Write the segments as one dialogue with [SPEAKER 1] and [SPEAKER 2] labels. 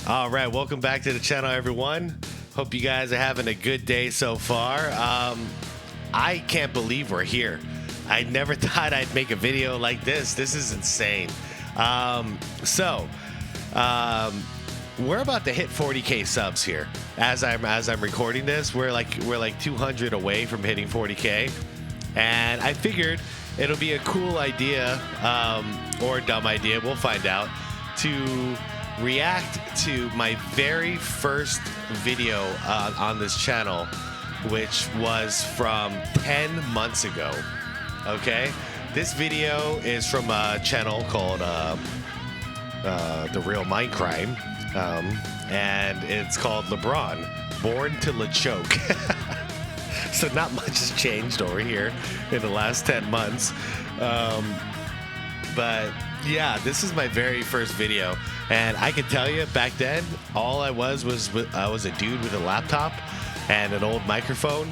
[SPEAKER 1] All right, welcome back to the channel, everyone. Hope you guys are having a good day so far. I can't believe we're here. I never thought I'd make a video like this. This is insane. We're about to hit 40K subs here. As I'm recording this, we're like 200 away from hitting 40K, and I figured it'll be a cool idea or a dumb idea. We'll find out to react to my very first video on this channel, which was from 10 months ago. Okay, this video is from a channel called The Real Mindcrime, and it's called LeBron, Born to LeCHOKE. So not much has changed over here in the last 10 months. But yeah, this is my very first video, and I can tell you back then, all I was a dude with a laptop and an old microphone,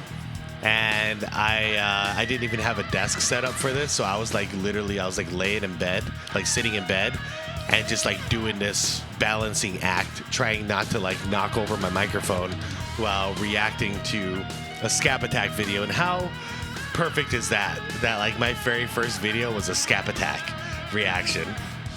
[SPEAKER 1] and I didn't even have a desk set up for this, so I was like laying in bed, like sitting in bed, and just like doing this balancing act, trying not to like knock over my microphone while reacting to a scap attack video. And how perfect is that like my very first video was a scap attack reaction?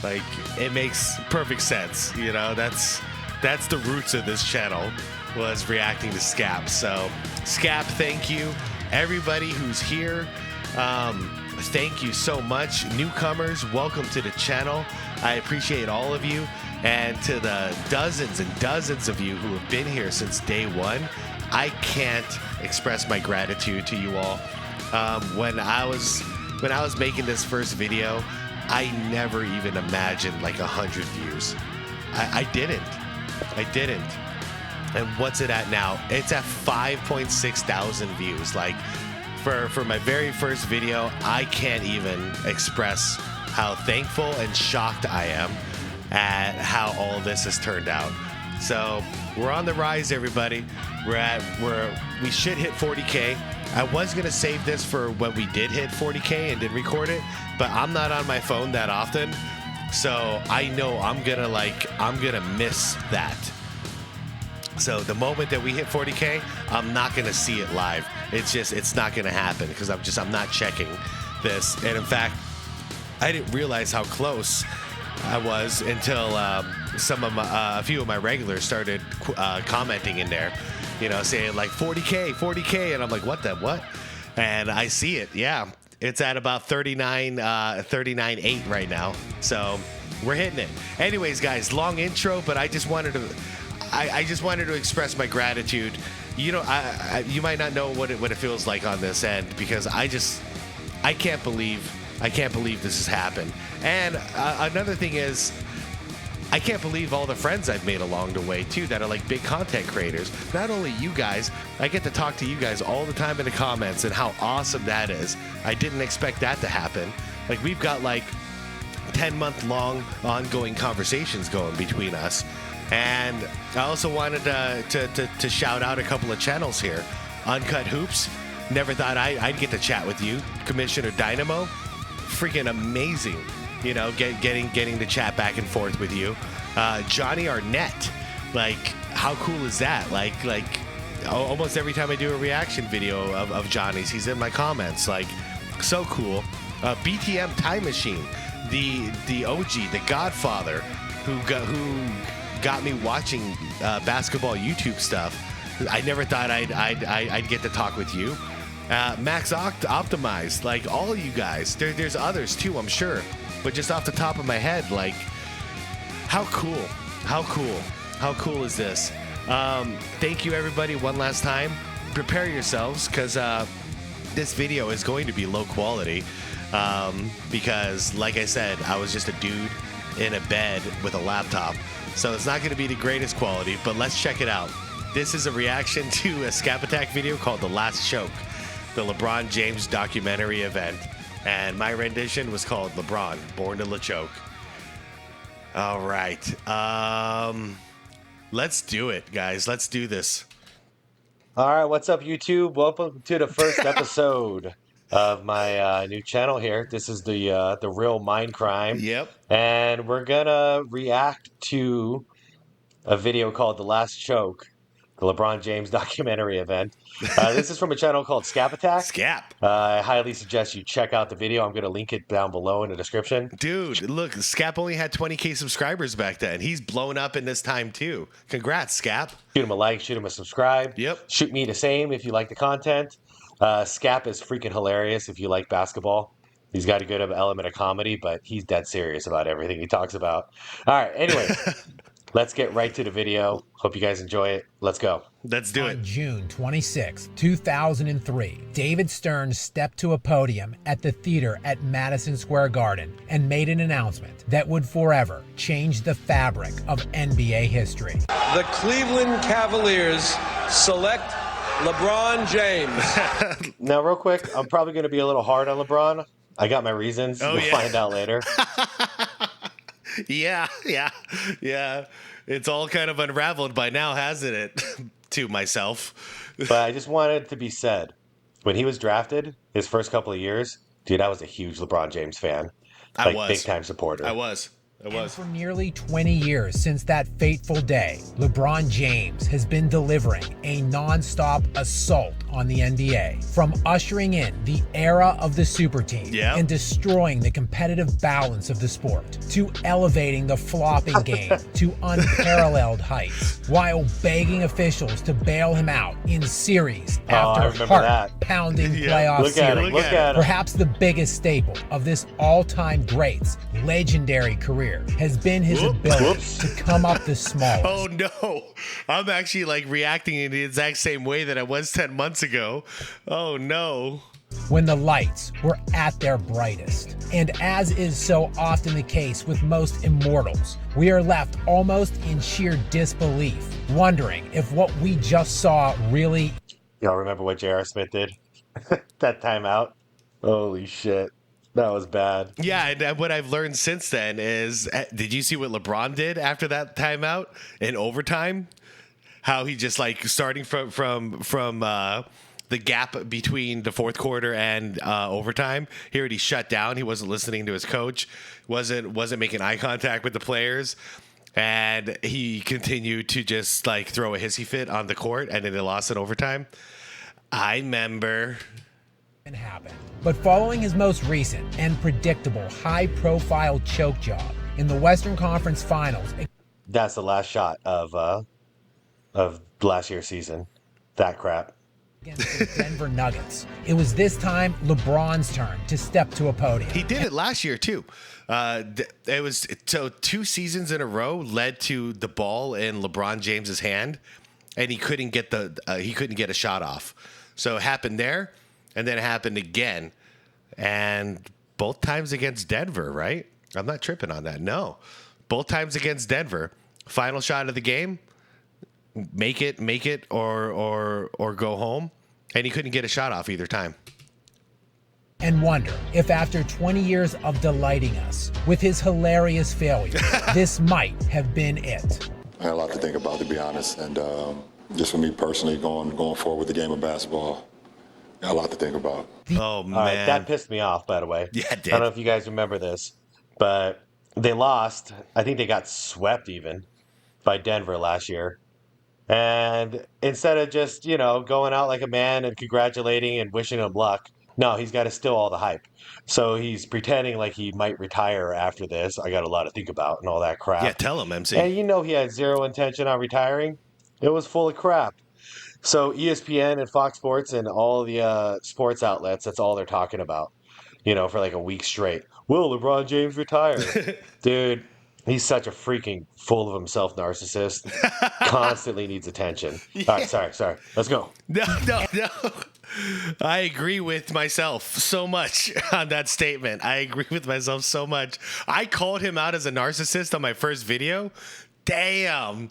[SPEAKER 1] Like, it makes perfect sense, you know. That's the roots of this channel, was reacting to scap. So scap, thank you everybody who's here. Thank you so much. Newcomers, welcome to the channel. I appreciate all of you, and to the dozens and dozens of you who have been here since day one, I can't express my gratitude to you all. When I was making this first video, I never even imagined like 100 views. I didn't. And what's it at now? It's at 5.6 thousand views. Like, for my very first video, I can't even express how thankful and shocked I am at how all this has turned out. So we're on the rise, everybody. We should hit 40K. I was gonna save this for when we did hit 40K and did record it, but I'm not on my phone that often, so I know I'm gonna miss that. So the moment that we hit 40K, I'm not gonna see it live. It's not gonna happen because I'm not checking this. And in fact, I didn't realize how close I was until a few of my regulars started commenting in there, you know, saying like 40K, and I'm like, what? And I see it. Yeah, it's at about 39.8 right now. So we're hitting it. Anyways, guys, long intro, but I just wanted to express my gratitude. You know, you might not know what it feels like on this end, because I can't believe this has happened. And another thing is, I can't believe all the friends I've made along the way too, that are like big content creators. Not only you guys, I get to talk to you guys all the time in the comments, and how awesome that is. I didn't expect that to happen. Like, we've got like 10-month-long ongoing conversations going between us. And I also wanted to shout out a couple of channels here. Uncut Hoops, never thought I'd get to chat with you. Commissioner Dynamo, freaking amazing, you know, getting to chat back and forth with you. Johnny Arnett, like, how cool is that? Like almost every time I do a reaction video of Johnny's, he's in my comments. Like, so cool. BTM Time Machine, the OG, the Godfather, who got me watching basketball YouTube stuff. I never thought I'd get to talk with you. Max Optimized, like, all of you guys. There's others too, I'm sure, but just off the top of my head, like, how cool is this? Thank you, everybody, one last time. Prepare yourselves, because this video is going to be low quality, because, like I said, I was just a dude in a bed with a laptop, so it's not going to be the greatest quality, but let's check it out. This is a reaction to a scap attack video called The Last Choke, the LeBron James documentary event, and my rendition was called LeBron, Born to LeCHOKE. All right, let's do it, guys. Let's do this. All right, what's up, YouTube? Welcome to the first episode of my new channel here. This is the Real Mindcrime.
[SPEAKER 2] Yep.
[SPEAKER 1] And we're gonna react to
[SPEAKER 2] a video called The Last Choke, the LeBron James documentary event. This is from a channel called Scap Attack.
[SPEAKER 1] Scap.
[SPEAKER 2] I highly suggest you check out the video. I'm going to link it down below in the description.
[SPEAKER 1] Dude, look, Scap only had 20K subscribers back then. He's blown up in this time too. Congrats, Scap.
[SPEAKER 2] Shoot him a like, shoot him a subscribe.
[SPEAKER 1] Yep.
[SPEAKER 2] Shoot me the same if you like the content. Scap is freaking hilarious if you like basketball. He's got a good element of comedy, but he's dead serious about everything he talks about. All right, anyway, let's get right to the video. Hope you guys enjoy it. Let's go.
[SPEAKER 1] Let's do it.
[SPEAKER 3] On June 26, 2003, David Stern stepped to a podium at the theater at Madison Square Garden and made an announcement that would forever change the fabric of NBA history.
[SPEAKER 4] The Cleveland Cavaliers select LeBron James.
[SPEAKER 2] Now, real quick, I'm probably going to be a little hard on LeBron. I got my reasons. We'll find out later.
[SPEAKER 1] Yeah. It's all kind of unraveled by now, hasn't it? To myself.
[SPEAKER 2] But I just wanted it to be said. When he was drafted, his first couple of years, dude, I was a huge LeBron James fan.
[SPEAKER 1] I was.
[SPEAKER 2] Big time supporter.
[SPEAKER 1] I was.
[SPEAKER 3] And for nearly 20 years since that fateful day, LeBron James has been delivering a non-stop assault on the NBA. From ushering in the era of the super team and destroying the competitive balance of the sport, to elevating the flopping game to unparalleled heights, while begging officials to bail him out in series after heart-pounding playoff series.
[SPEAKER 2] Look at him.
[SPEAKER 3] Perhaps the biggest staple of this all-time great's legendary career has been his ability to come up the smallest.
[SPEAKER 1] Oh no, I'm actually like reacting in the exact same way that I was 10 months ago. Oh no.
[SPEAKER 3] When the lights were at their brightest. And as is so often the case with most immortals, we are left almost in sheer disbelief, wondering if what we just saw really...
[SPEAKER 2] Y'all remember what J.R. Smith did? That timeout? Holy shit. That was bad.
[SPEAKER 1] Yeah, and what I've learned since then is, did you see what LeBron did after that timeout in overtime? How he just like starting from the gap between the fourth quarter and overtime. He already shut down. He wasn't listening to his coach. wasn't making eye contact with the players, and he continued to just like throw a hissy fit on the court, and then they lost in overtime. I remember.
[SPEAKER 3] Happen. But following his most recent and predictable high-profile choke job in the Western Conference Finals.
[SPEAKER 2] That's the last shot of last year's season. That crap.
[SPEAKER 3] Against the Denver Nuggets. It was this time LeBron's turn to step to a podium.
[SPEAKER 1] He did it last year too. It was so 2 seasons in a row led to the ball in LeBron James's hand, and he couldn't get a shot off. So it happened there. And then it happened again. And both times against Denver, right? I'm not tripping on that. No. Both times against Denver. Final shot of the game. Make it or go home. And he couldn't get a shot off either time.
[SPEAKER 3] And wonder if after 20 years of delighting us with his hilarious failure, this might have been it.
[SPEAKER 5] I had a lot to think about, to be honest. And just for me personally, going forward with the game of basketball, got a lot to think about.
[SPEAKER 1] Oh, man.
[SPEAKER 2] That pissed me off, by the way.
[SPEAKER 1] Yeah, it did.
[SPEAKER 2] I don't know if you guys remember this, but they lost. I think they got swept even by Denver last year. And instead of just, going out like a man and congratulating and wishing him luck, no, he's got to steal all the hype. So he's pretending like he might retire after this. I got a lot to think about and all that crap.
[SPEAKER 1] Yeah, tell him, MC.
[SPEAKER 2] And he had zero intention on retiring. It was full of crap. So ESPN and Fox Sports and all the sports outlets, that's all they're talking about, for like a week straight. Will LeBron James retire? Dude, he's such a freaking full of himself narcissist. Constantly needs attention. Yeah. All right, sorry. Let's go.
[SPEAKER 1] No. I agree with myself so much on that statement. I agree with myself so much. I called him out as a narcissist on my first video. Damn.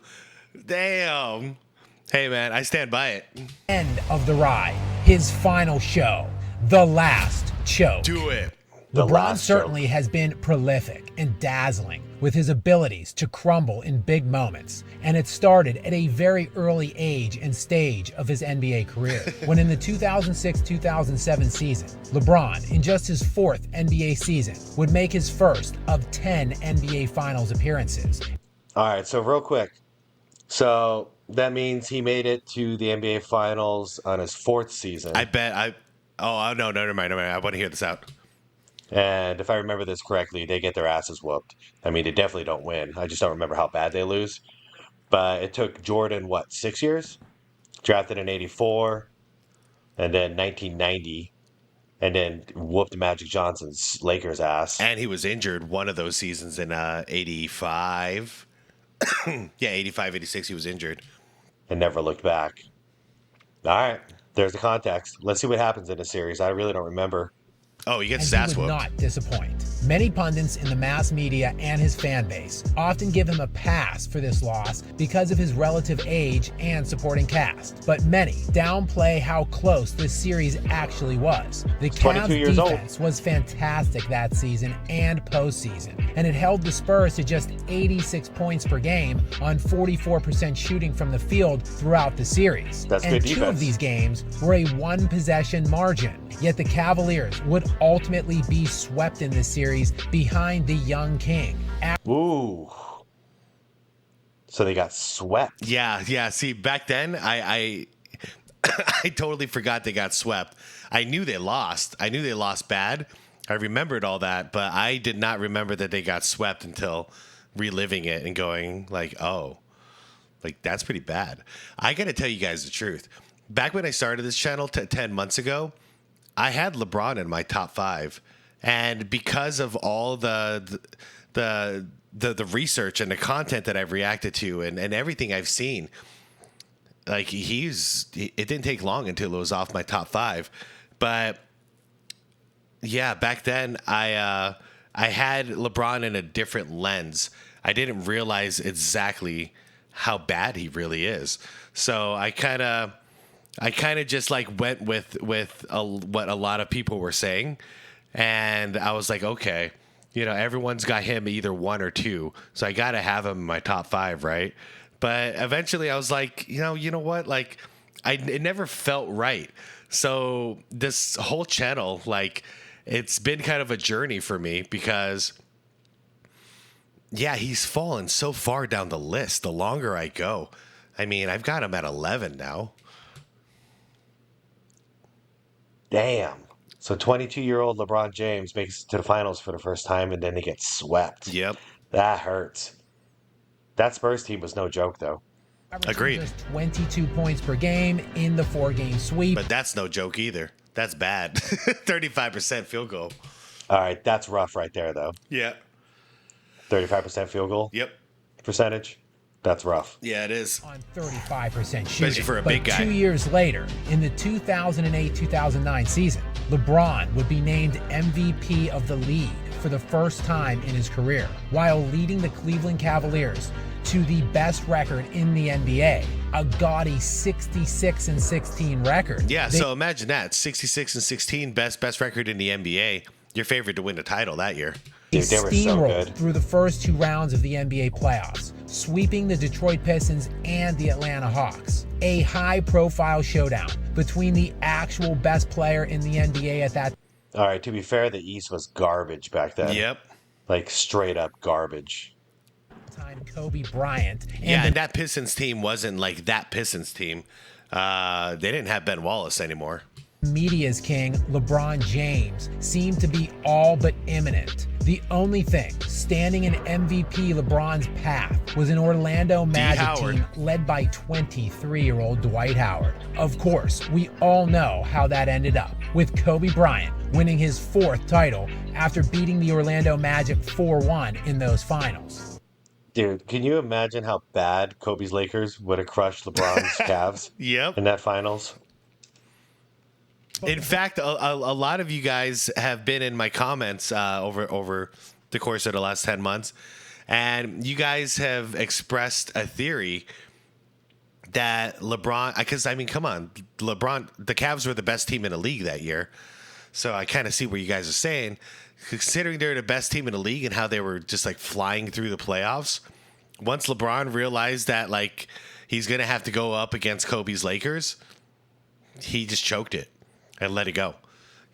[SPEAKER 1] Hey, man, I stand by it.
[SPEAKER 3] End of the ride. His final show. The Last Choke.
[SPEAKER 1] Do it.
[SPEAKER 3] LeBron certainly has been prolific and dazzling with his abilities to crumble in big moments. And it started at a very early age and stage of his NBA career, when in the 2006-2007 season, LeBron, in just his 4th NBA season, would make his first of 10 NBA Finals appearances.
[SPEAKER 2] All right, so real quick, So that means he made it to the NBA Finals on his fourth season.
[SPEAKER 1] I bet I. Oh no, never mind, never mind. I want to hear this out.
[SPEAKER 2] And if I remember this correctly, they get their asses whooped. I mean, they definitely don't win. I just don't remember how bad they lose. But it took Jordan, what, 6 years? Drafted in 84, and then 1990, and then whooped Magic Johnson's Lakers ass
[SPEAKER 1] And he was injured one of those seasons in 85. Yeah, 85, 86, he was injured.
[SPEAKER 2] and never looked back. All right, there's the context. Let's see what happens in the series. I really don't remember.
[SPEAKER 1] Oh, he gets his
[SPEAKER 3] And
[SPEAKER 1] ass
[SPEAKER 3] he would
[SPEAKER 1] whooped.
[SPEAKER 3] not disappoint. Many pundits in the mass media and his fan base often give him a pass for this loss because of his relative age and supporting cast. But many downplay how close this series actually was. The
[SPEAKER 2] 22
[SPEAKER 3] Cavs'
[SPEAKER 2] years old.
[SPEAKER 3] defense was fantastic that season and postseason, and it held the Spurs to just 86 points per game on 44% shooting from the field throughout the series.
[SPEAKER 2] That's
[SPEAKER 3] and
[SPEAKER 2] good
[SPEAKER 3] two
[SPEAKER 2] defense.
[SPEAKER 3] of these games were a one-possession margin. Yet the Cavaliers would ultimately be swept in this series behind the young king.
[SPEAKER 2] Ooh. So they got swept.
[SPEAKER 1] Yeah. See, back then, I I totally forgot they got swept. I knew they lost. I knew they lost bad. I remembered all that, but I did not remember that they got swept until reliving it and going like, oh, like that's pretty bad. I got to tell you guys the truth. Back when I started this channel 10 months ago, I had LeBron in my top 5. And because of all the research and the content that I've reacted to and everything I've seen, like it didn't take long until it was off my top 5. But yeah, back then I had LeBron in a different lens. I didn't realize exactly how bad he really is. So I kind of just like went with what a lot of people were saying. And I was like, okay, everyone's got him either 1 or 2. So I got to have him in my top 5, right? But eventually I was like, you know what? Like, it never felt right. So this whole channel, like, it's been kind of a journey for me because, yeah, he's fallen so far down the list the longer I go. I mean, I've got him at 11 now.
[SPEAKER 2] Damn. So 22-year-old LeBron James makes it to the finals for the first time, and then they get swept.
[SPEAKER 1] Yep.
[SPEAKER 2] That hurts. That Spurs team was no joke, though.
[SPEAKER 1] Agreed.
[SPEAKER 3] Just 22 points per game in the 4-game sweep.
[SPEAKER 1] But that's no joke either. That's bad. 35% field goal.
[SPEAKER 2] All right, that's rough right there, though.
[SPEAKER 1] Yeah.
[SPEAKER 2] 35% field goal
[SPEAKER 1] Yep.
[SPEAKER 2] percentage. That's rough.
[SPEAKER 1] Yeah, it is.
[SPEAKER 3] On 35% shooting.
[SPEAKER 1] Especially for a
[SPEAKER 3] but
[SPEAKER 1] big guy.
[SPEAKER 3] 2 years later, in the 2008-2009 season, LeBron would be named MVP of the league for the first time in his career, while leading the Cleveland Cavaliers to the best record in the NBA, a gaudy 66-16 record.
[SPEAKER 1] Yeah, so imagine that. 66-16, best record in the NBA. Your favorite to win the title that year.
[SPEAKER 2] Dude, they were so
[SPEAKER 3] steamrolled
[SPEAKER 2] good.
[SPEAKER 3] through the first 2 rounds of the NBA playoffs, sweeping the Detroit Pistons and the Atlanta Hawks. A high-profile showdown between the actual best player in the NBA at that
[SPEAKER 2] All right, to be fair, the East was garbage back then.
[SPEAKER 1] Yep.
[SPEAKER 2] Like, straight up garbage.
[SPEAKER 3] time, Kobe Bryant.
[SPEAKER 1] Yeah,
[SPEAKER 3] the
[SPEAKER 1] and that Pistons team wasn't like that Pistons team. They didn't have Ben Wallace anymore.
[SPEAKER 3] media's king, LeBron James, seemed to be all but imminent. The only thing standing in MVP LeBron's path was an Orlando Magic
[SPEAKER 1] Howard.
[SPEAKER 3] team led by 23-year-old Dwight Howard. Of course, we all know how that ended up, with Kobe Bryant winning his 4th title after beating the Orlando Magic 4-1 in those finals.
[SPEAKER 2] Dude, can you imagine how bad Kobe's Lakers would have crushed LeBron's Cavs
[SPEAKER 1] Yep.
[SPEAKER 2] in that finals?
[SPEAKER 1] In fact, a lot of you guys have been in my comments over the course of the last 10 months, and you guys have expressed a theory that LeBron, because I mean, come on, LeBron, the Cavs were the best team in the league that year. So I kind of see what you guys are saying. Considering they're the best team in the league and how they were just like flying through the playoffs, once LeBron realized that like he's going to have to go up against Kobe's Lakers, he just choked it and let it go.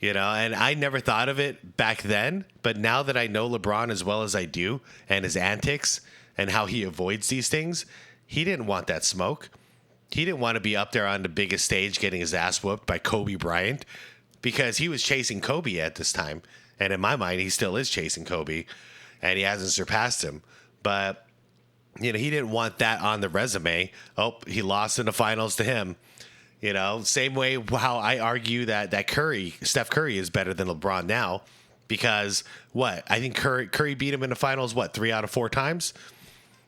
[SPEAKER 1] And I never thought of it back then, but now that I know LeBron as well as I do and his antics and how he avoids these things, he didn't want that smoke. He didn't want to be up there on the biggest stage getting his ass whooped by Kobe Bryant because he was chasing Kobe at this time. And in my mind, he still is chasing Kobe, and he hasn't surpassed him. But, he didn't want that on the resume. Oh, he lost in the finals to him. Same way how I argue that Steph Curry is better than LeBron now because I think Curry beat him in the finals, 3 out of 4 times?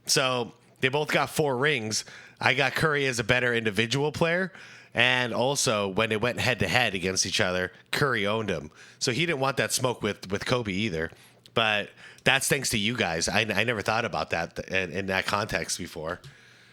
[SPEAKER 1] So they both got 4 rings. I got Curry as a better individual player. And also, when it went head-to-head against each other, Curry owned him. So he didn't want that smoke with Kobe either. But that's thanks to you guys. I never thought about that in that context before.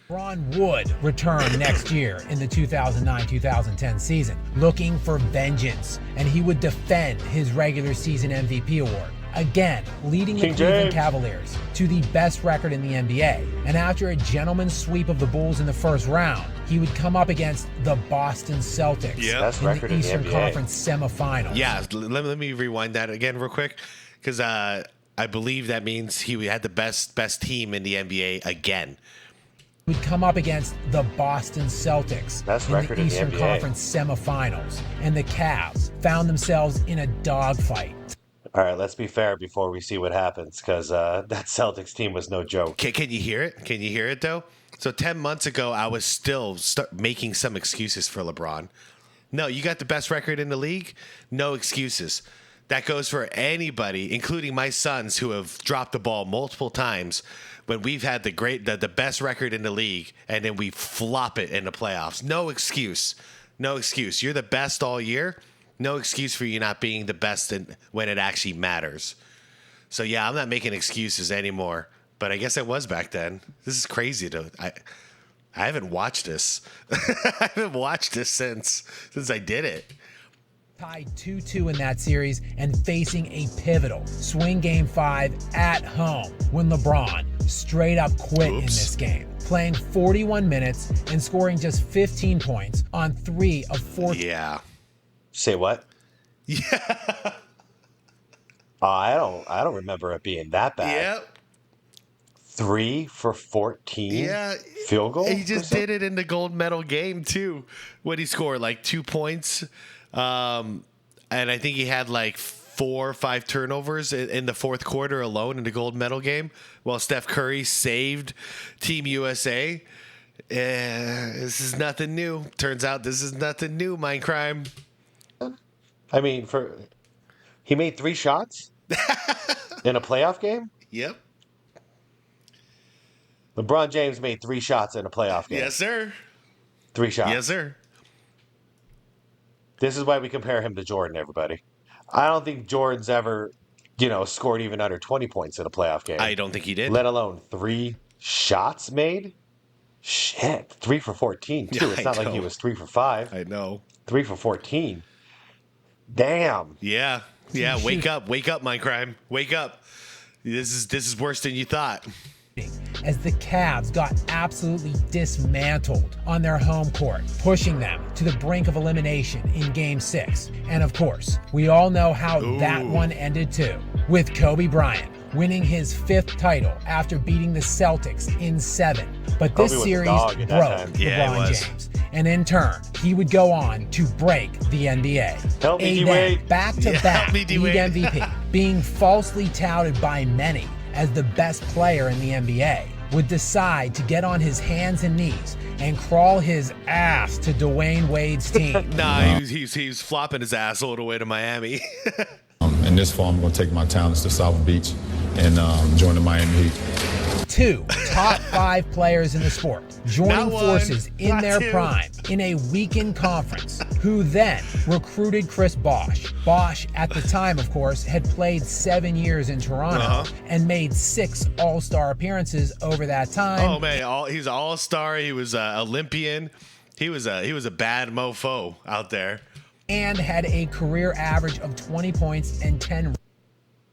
[SPEAKER 3] LeBron would return next year in the 2009-2010 season, looking for vengeance, and he would defend his regular season MVP award, again leading the Cleveland Cavaliers to the best record in the NBA. And after a gentleman's sweep of the Bulls in the first round, he would come up against the Boston Celtics in the Eastern Conference semifinals.
[SPEAKER 1] Yeah, let me rewind that again real quick, because I believe that means he had the best team in the NBA again.
[SPEAKER 3] Would come up against the Boston Celtics in the Eastern Conference semifinals, and the Cavs found themselves in a dogfight.
[SPEAKER 2] All right, let's be fair before we see what happens, because that Celtics team was no joke.
[SPEAKER 1] Can you hear it? Can you hear it, though? So 10 months ago, I was still making some excuses for LeBron. No, you got the best record in the league? No excuses. That goes for anybody, including my sons who have dropped the ball multiple times when we've had the best record in the league, and then we flop it in the playoffs. No excuse. No excuse. You're the best all year. No excuse for you not being the best when it actually matters. So, yeah, I'm not making excuses anymore. But I guess I was back then. This is crazy. I haven't watched this. I haven't watched this since I did it.
[SPEAKER 3] Tied 2-2 in that series and facing a pivotal swing Game 5 at home when LeBron straight up quit in this game, playing 41 minutes and scoring just 15 points on 3 of 4.
[SPEAKER 1] Yeah.
[SPEAKER 2] Say what?
[SPEAKER 1] Yeah.
[SPEAKER 2] I don't remember it being that bad.
[SPEAKER 1] Yep.
[SPEAKER 2] 3 for 14.
[SPEAKER 1] Yeah.
[SPEAKER 2] Field goal.
[SPEAKER 1] He just did it in the gold medal game too. When he scored 2 points. And I think he had 4 or 5 turnovers in the fourth quarter alone in the gold medal game, while Steph Curry saved Team USA. This is nothing new. Turns out this is nothing new, Mindcrime.
[SPEAKER 2] I mean, he made 3 shots in a playoff game?
[SPEAKER 1] Yep.
[SPEAKER 2] LeBron James made 3 shots in a playoff game.
[SPEAKER 1] Yes, sir.
[SPEAKER 2] 3 shots.
[SPEAKER 1] Yes, sir.
[SPEAKER 2] This is why we compare him to Jordan, everybody. I don't think Jordan's ever, scored even under 20 points in a playoff game.
[SPEAKER 1] I don't think he did.
[SPEAKER 2] Let alone 3 shots made. Shit, 3 for 14 too. It's not like he was 3 for 5.
[SPEAKER 1] I know.
[SPEAKER 2] 3 for 14. Damn.
[SPEAKER 1] Yeah. Wake up, Mindcrime. Wake up. This is worse than you thought.
[SPEAKER 3] As the Cavs got absolutely dismantled on their home court, pushing them to the brink of elimination in Game 6. And of course, we all know how that one ended too, with Kobe Bryant winning his 5th title after beating the Celtics in 7. But this series broke LeBron James. And in turn, he would go on to break the NBA.
[SPEAKER 2] Help me, D-Wade.
[SPEAKER 3] Back-to-back league MVP, being falsely touted by many as the best player in the NBA, would decide to get on his hands and knees and crawl his ass to Dwayne Wade's team.
[SPEAKER 1] He's flopping his ass all the way to Miami.
[SPEAKER 5] In this fall, I'm going to take my talents to South Beach and join the Miami Heat.
[SPEAKER 3] 2 top 5 players in the sport joining forces in their prime in a weakened conference, who then recruited Chris Bosh. Bosh, at the time, of course, had played 7 years in Toronto and made 6 All-Star appearances over that time.
[SPEAKER 1] Oh man, he's an All-Star. He was an Olympian. He was a bad mofo out there,
[SPEAKER 3] and had a career average of 20 points and 10.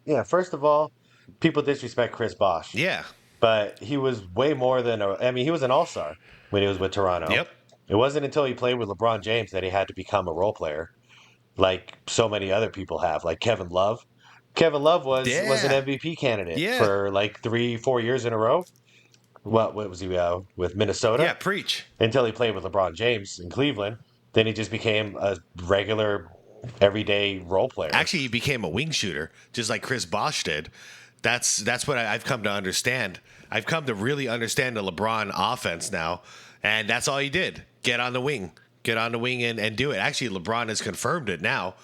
[SPEAKER 2] Yeah, first of all, people disrespect Chris Bosh.
[SPEAKER 1] Yeah.
[SPEAKER 2] But he was way more than he was an all-star when he was with Toronto.
[SPEAKER 1] Yep.
[SPEAKER 2] It wasn't until he played with LeBron James that he had to become a role player, like so many other people have, like Kevin Love. Kevin Love was an MVP candidate for 3-4 years in a row. what was he with Minnesota?
[SPEAKER 1] Yeah, preach.
[SPEAKER 2] Until he played with LeBron James in Cleveland. Then he just became a regular, everyday role player.
[SPEAKER 1] Actually, he became a wing shooter, just like Chris Bosh did. That's what I've come to understand. I've come to really understand the LeBron offense now, and that's all he did. Get on the wing and do it. Actually, LeBron has confirmed it now,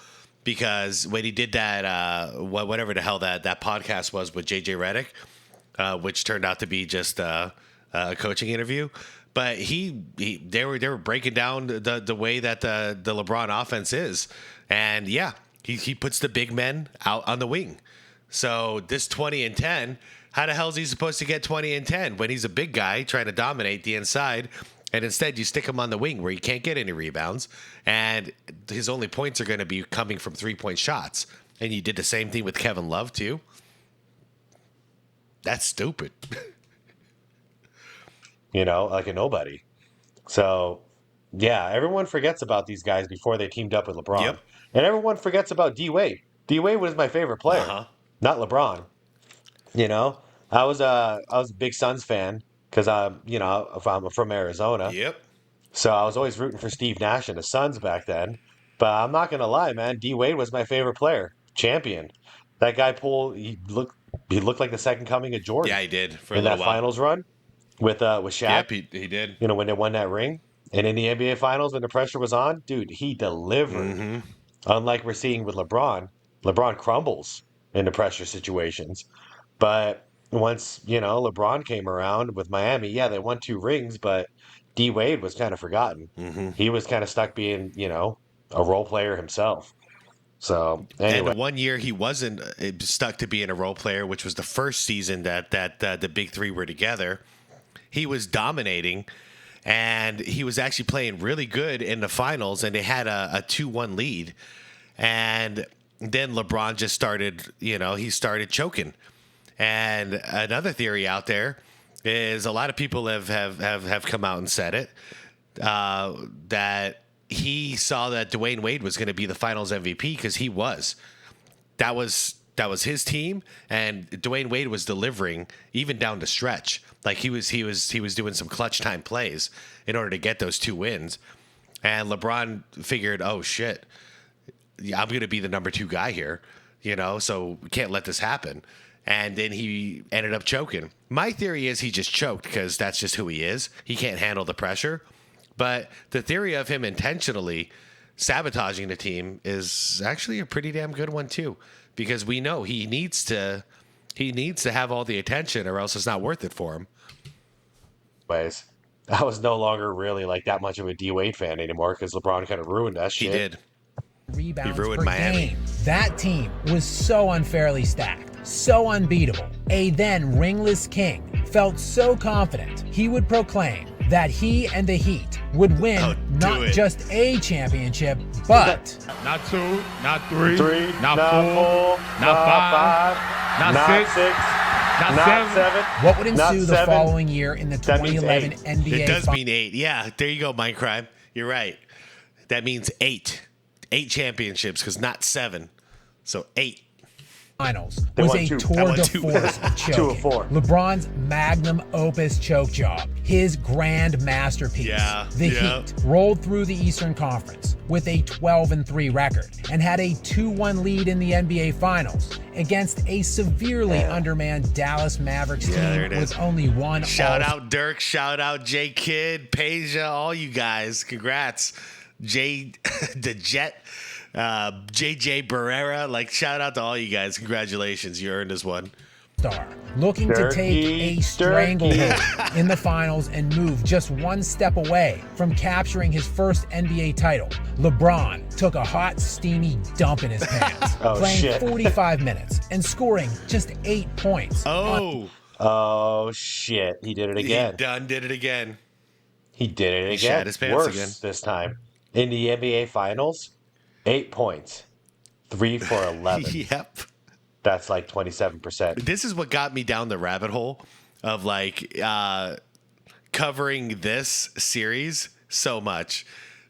[SPEAKER 1] because when he did that, whatever the hell that podcast was with JJ Redick, which turned out to be just a coaching interview. But they were breaking down the way that the LeBron offense is, and yeah, he puts the big men out on the wing. So this 20 and 10, how the hell is he supposed to get 20 and 10 when he's a big guy trying to dominate the inside? And instead, you stick him on the wing where he can't get any rebounds, and his only points are going to be coming from 3-point shots. And you did the same thing with Kevin Love too. That's stupid.
[SPEAKER 2] Like a nobody. So, yeah, everyone forgets about these guys before they teamed up with LeBron.
[SPEAKER 1] Yep.
[SPEAKER 2] And everyone forgets about D-Wade. D-Wade was my favorite player, not LeBron. I was a big Suns fan because I'm from Arizona.
[SPEAKER 1] Yep.
[SPEAKER 2] So I was always rooting for Steve Nash and the Suns back then. But I'm not gonna lie, man. D-Wade was my favorite player, champion. That guy he looked like the second coming of Jordan.
[SPEAKER 1] Yeah, he did for a
[SPEAKER 2] in
[SPEAKER 1] little
[SPEAKER 2] that
[SPEAKER 1] while.
[SPEAKER 2] finals run with Shaq.
[SPEAKER 1] Yep, he did.
[SPEAKER 2] When they won that ring, and in the NBA finals when the pressure was on, dude, he delivered.
[SPEAKER 1] Mm-hmm.
[SPEAKER 2] Unlike we're seeing with LeBron, LeBron crumbles in the pressure situations. But once LeBron came around with Miami, yeah, they won 2 rings, but D Wade was kind of forgotten.
[SPEAKER 1] Mm-hmm.
[SPEAKER 2] He was kind of stuck being a role player himself. So anyway,
[SPEAKER 1] And the 1 year he wasn't stuck to being a role player, which was the first season that the big three were together. He was dominating, and he was actually playing really good in the finals, and they had a 2-1 lead. And then LeBron just started, he started choking. And another theory out there is a lot of people have come out and said it, that he saw that Dwayne Wade was going to be the finals MVP because he was. That was his team, and Dwayne Wade was delivering even down the stretch. Like he was doing some clutch time plays in order to get those 2 wins. And LeBron figured, oh shit, I'm going to be the number 2 guy here, so we can't let this happen. And then he ended up choking. My theory is he just choked because that's just who he is. He can't handle the pressure. But the theory of him intentionally sabotaging the team is actually a pretty damn good one too, because we know he needs to have all the attention or else it's not worth it for him.
[SPEAKER 2] Ways. I was no longer really like that much of a D Wade fan anymore because LeBron kind of ruined that shit.
[SPEAKER 1] He did.
[SPEAKER 3] Rebounds
[SPEAKER 1] He ruined
[SPEAKER 3] per
[SPEAKER 1] Miami.
[SPEAKER 3] game. That team was so unfairly stacked, so unbeatable. A then ringless king felt so confident he would proclaim that he and the Heat would win not just a championship, but
[SPEAKER 6] not 2, not 3,
[SPEAKER 2] not
[SPEAKER 6] not 4,
[SPEAKER 2] 4,
[SPEAKER 6] not 5, not 6, not 7.
[SPEAKER 3] What would ensue the
[SPEAKER 2] 7.
[SPEAKER 3] following year in the
[SPEAKER 2] That means
[SPEAKER 3] 2011
[SPEAKER 2] 8.
[SPEAKER 3] NBA
[SPEAKER 1] It does mean 8. Yeah, there you go, Mindcrime. You're right. That means 8. 8 championships, because not 7. So 8.
[SPEAKER 3] Finals
[SPEAKER 2] They
[SPEAKER 3] was
[SPEAKER 2] won
[SPEAKER 3] a
[SPEAKER 2] 2.
[SPEAKER 3] tour
[SPEAKER 1] They won
[SPEAKER 3] de
[SPEAKER 1] 2.
[SPEAKER 3] force of
[SPEAKER 2] 2
[SPEAKER 3] choking.
[SPEAKER 2] of 4.
[SPEAKER 3] LeBron's magnum opus choke job, his grand masterpiece.
[SPEAKER 1] Yeah,
[SPEAKER 3] The
[SPEAKER 1] yeah.
[SPEAKER 3] Heat rolled through the Eastern Conference with a 12-3 record and had a 2-1 lead in the NBA Finals against a severely undermanned Dallas Mavericks
[SPEAKER 1] there it
[SPEAKER 3] team
[SPEAKER 1] is.
[SPEAKER 3] with only one
[SPEAKER 1] Shout
[SPEAKER 3] all-
[SPEAKER 1] out Dirk, shout out J Kidd, Peja, all you guys. Congrats. The Jet, JJ Barrera. Like, shout out to all you guys. Congratulations. You earned this one.
[SPEAKER 3] star, looking to take a stranglehold in the finals and move just one step away from capturing his first NBA title. LeBron took a hot, steamy dump in his pants, playing 45 minutes and scoring just 8 points.
[SPEAKER 2] Oh, shit. He did it again.
[SPEAKER 1] He did it again.
[SPEAKER 2] He did it again.
[SPEAKER 1] Shat his pants
[SPEAKER 2] Worse
[SPEAKER 1] again.
[SPEAKER 2] this time. In the NBA Finals, 8 points. 3 for 11.
[SPEAKER 1] Yep.
[SPEAKER 2] That's like 27%.
[SPEAKER 1] This is what got me down the rabbit hole of like covering this series so much,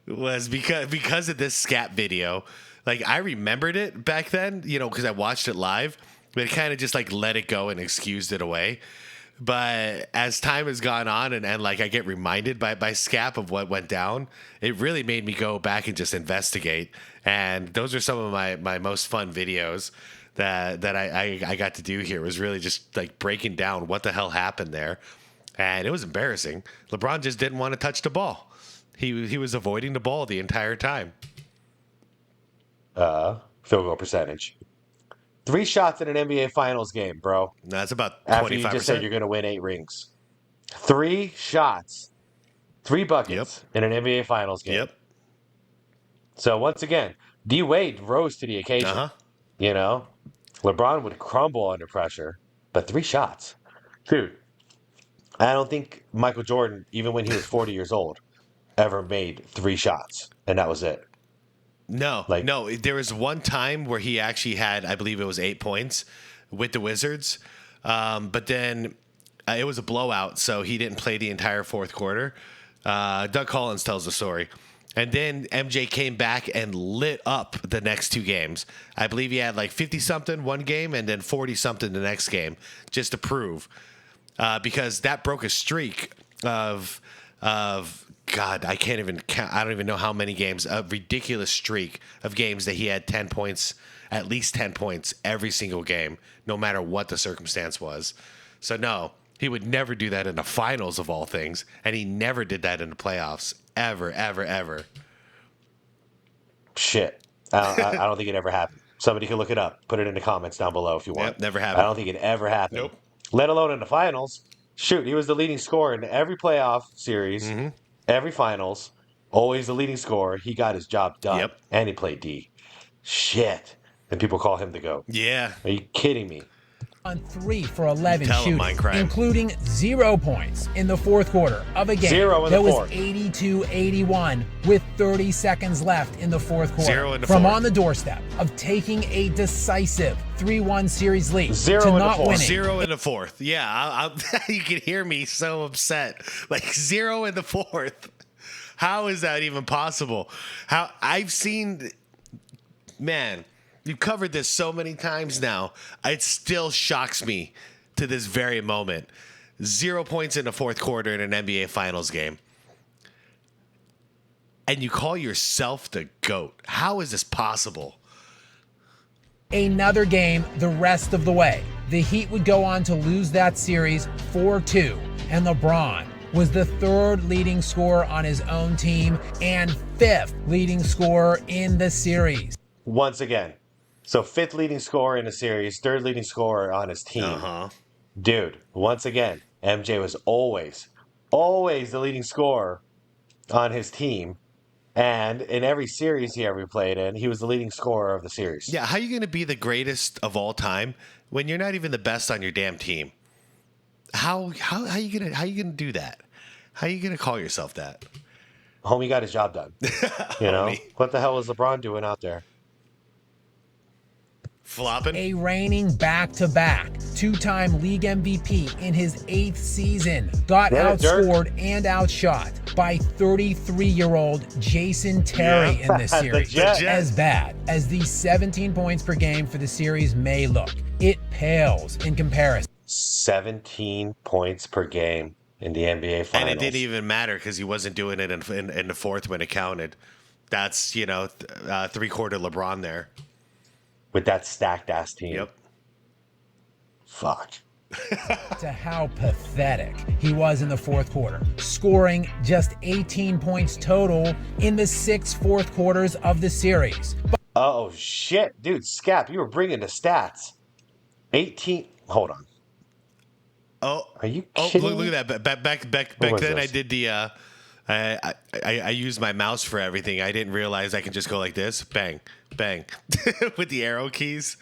[SPEAKER 1] was because of this scat video. Like, I remembered it back then, because I watched it live, but it kind of just like let it go and excused it away. But as time has gone on and like I get reminded by Scap of what went down, it really made me go back and just investigate. And those are some of my most fun videos that I got to do here, was really just like breaking down what the hell happened there. And it was embarrassing. LeBron just didn't want to touch the ball. He was avoiding the ball the entire time.
[SPEAKER 2] Field goal percentage. 3 shots in an NBA Finals game, bro.
[SPEAKER 1] That's about 25%.
[SPEAKER 2] After you just said you're going to win 8 rings. 3 shots. 3 buckets in an NBA Finals game.
[SPEAKER 1] Yep.
[SPEAKER 2] So once again, D Wade rose to the occasion.
[SPEAKER 1] Uh-huh.
[SPEAKER 2] You know, LeBron would crumble under pressure, but 3 shots, dude. I don't think Michael Jordan, even when he was 40 years old, ever made 3 shots, and that was it.
[SPEAKER 1] No. There was one time where he actually had, I believe it was 8 points with the Wizards, but then it was a blowout, so he didn't play the entire fourth quarter. Doug Collins tells the story. And then MJ came back and lit up the next 2 games. I believe he had like 50-something one game and then 40-something the next game, just to prove. Because that broke a streak of God, I can't even count. I don't even know how many games, a ridiculous streak of games that he had 10 points, at least 10 points every single game, no matter what the circumstance was. So no, he would never do that in the finals of all things. And he never did that in the playoffs. Ever, ever, ever.
[SPEAKER 2] Shit. I don't think it ever happened. Somebody can look it up. Put it in the comments down below if you want.
[SPEAKER 1] Yep, never happened.
[SPEAKER 2] I don't think it ever happened.
[SPEAKER 1] Nope.
[SPEAKER 2] Let alone in the finals. Shoot, he was the leading scorer in every playoff series, every finals, always the leading scorer. He got his job done.
[SPEAKER 1] Yep.
[SPEAKER 2] And he played D. Shit. And people call him the GOAT.
[SPEAKER 1] Yeah.
[SPEAKER 2] Are you kidding me?
[SPEAKER 3] On 3 for 11
[SPEAKER 1] Tell 'em,
[SPEAKER 3] shooting,
[SPEAKER 1] Minecraft.
[SPEAKER 3] including 0 points in the fourth quarter of a game
[SPEAKER 2] 0 in the
[SPEAKER 3] that was
[SPEAKER 2] fourth.
[SPEAKER 3] 82-81 with 30 seconds left in the fourth quarter.
[SPEAKER 1] 0 in the
[SPEAKER 3] From
[SPEAKER 1] fourth.
[SPEAKER 3] on the doorstep of taking a decisive 3-1 series lead
[SPEAKER 2] 0
[SPEAKER 3] to
[SPEAKER 2] in the
[SPEAKER 3] not
[SPEAKER 2] fourth.
[SPEAKER 3] winning.
[SPEAKER 1] 0 in the fourth. Yeah, you can hear me so upset. Like 0 in the fourth. How is that even possible? How I've seen, man, you've covered this so many times now. It still shocks me to this very moment. 0 points in the fourth quarter in an NBA Finals game. And you call yourself the GOAT. How is this possible?
[SPEAKER 3] Another game the rest of the way. The Heat would go on to lose that series 4-2, and LeBron was the 3rd leading scorer on his own team and 5th leading scorer in the series.
[SPEAKER 2] Once again. So 5th leading scorer in the series, 3rd leading scorer on his team.
[SPEAKER 1] Uh-huh.
[SPEAKER 2] Dude, once again, MJ was always the leading scorer on his team. And in every series he ever played in, he was the leading scorer of the series.
[SPEAKER 1] Yeah, how are you going to be the greatest of all time when you're not even the best on your damn team? How you gonna do that? How are you gonna call yourself that?
[SPEAKER 2] Homie got his job done. You know?
[SPEAKER 1] Homie.
[SPEAKER 2] What the hell was LeBron doing out there?
[SPEAKER 1] Flopping?
[SPEAKER 3] A reigning back-to-back, 2-time league MVP in his 8th season, got
[SPEAKER 2] Yeah,
[SPEAKER 3] outscored and outshot by 33-year-old Jason Terry
[SPEAKER 2] Yeah.
[SPEAKER 3] in this
[SPEAKER 2] The
[SPEAKER 3] series.
[SPEAKER 2] Jet.
[SPEAKER 3] As bad as the 17 points per game for the series may look, it pales in comparison.
[SPEAKER 2] 17 points per game in the NBA Finals.
[SPEAKER 1] And it didn't even matter because he wasn't doing it in the fourth when it counted. That's, 3/4 LeBron there.
[SPEAKER 2] With that stacked-ass team.
[SPEAKER 1] Yep.
[SPEAKER 2] Fuck.
[SPEAKER 3] To how pathetic he was in the fourth quarter, scoring just 18 points total in the 6 fourth quarters of the series.
[SPEAKER 2] Oh, shit. Dude, Scap, you were bringing the stats. 18. Hold on.
[SPEAKER 1] Oh,
[SPEAKER 2] Are you kidding
[SPEAKER 1] look
[SPEAKER 2] me?
[SPEAKER 1] at that. Back
[SPEAKER 2] was
[SPEAKER 1] then,
[SPEAKER 2] this?
[SPEAKER 1] I did the. I used my mouse for everything. I didn't realize I can just go like this, bang, bang, with the arrow keys.